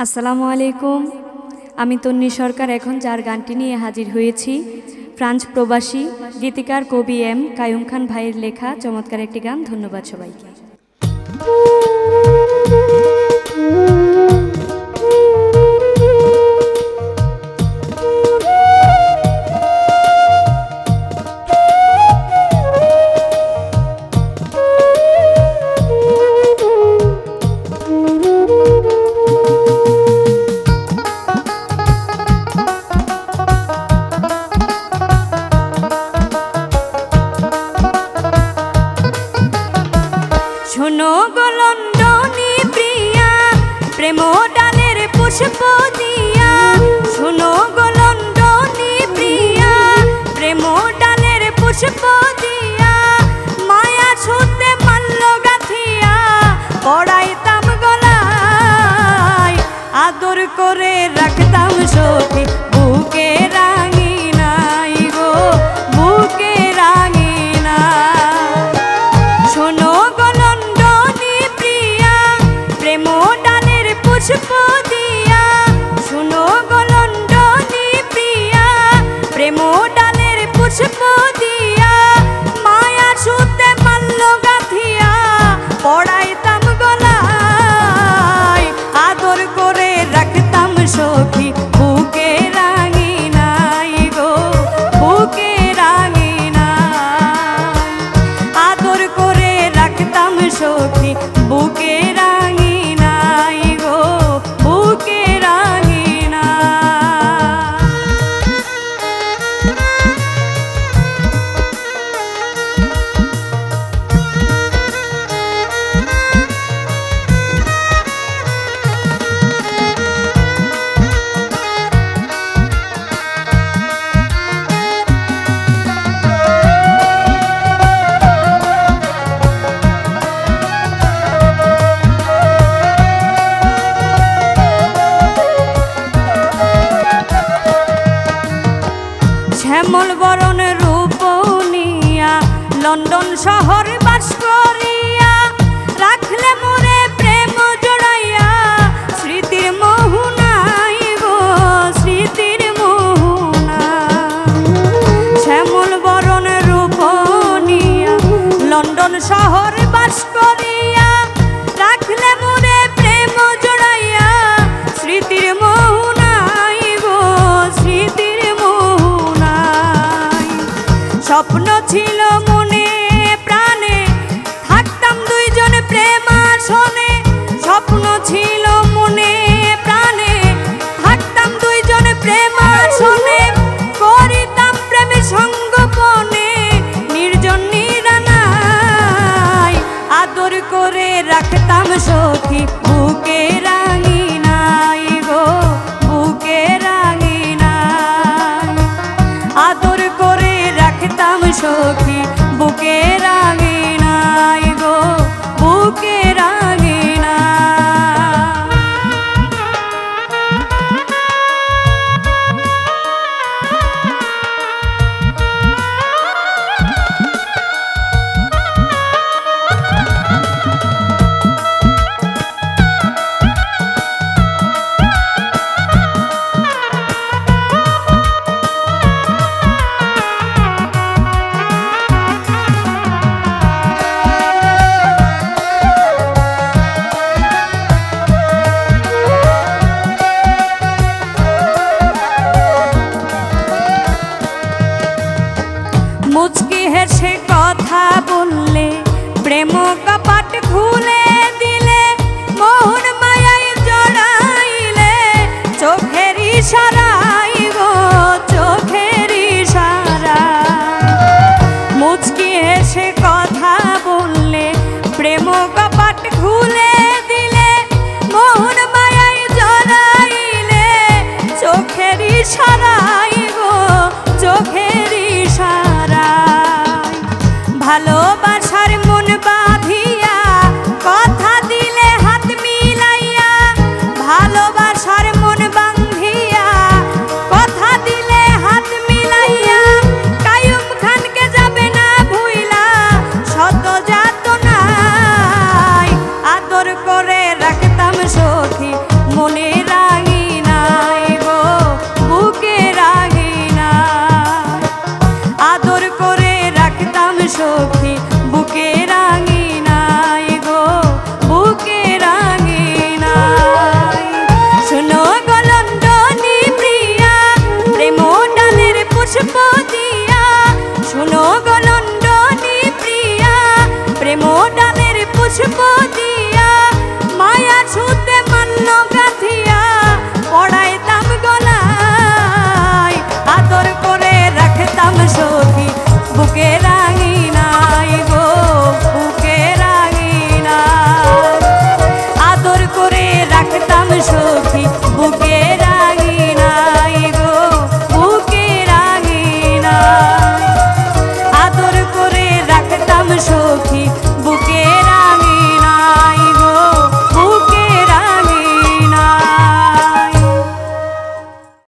আসসালামু আলাইকুম। আমি তন্নি সরকার এখন যার গানটি নিয়ে হাজির হয়েছি ফ্রান্স প্রবাসী গীতিকার কবি এম কায়ুম খান ভাইয়ের লেখা চমৎকার একটি গান। ধন্যবাদ সবাইকে। শোনো গো লন্ডনী প্রিয়া প্রেম ডালের পুষ্প দিয়া, শোনো গো লন্ডনী প্রিয়া প্রেম ডালের পুষ্প দিয়া, মায়া ছুতে মাল্য গাথিয়া পড়াইতাম গলায়, আদর করে রাখতাম সখী বুকে রাঙিনাই গো বুকে রাঙিনা। শোনো গো লন্ডনী প্রিয়া প্রেম ডালের পুষ্প দিয়া, শোনো গো লন্ডনী প্রিয়া প্রেম ডালের পুষ্প দিয়া, মায়া ছুতে মাল্য গাথিয়া পড়াইতাম গলায়, আদর করে রাখতাম সখী বুকে রাঙিনাই গো বুকে রাঙিনা, আদর করে রাখতাম সখী বুকে রাঙিনাই গো বুকে রাঙিনা। শ্যামল বরণ রূপ নিয়া লন্ডন শহর বাস করিয়া, রাখলে মোরে প্রেম জড়াইয়া স্মৃতির মোহনাই গো স্মৃতির মোহনা। শ্যামল বরণ রূপ নিয়া লন্ডন শহর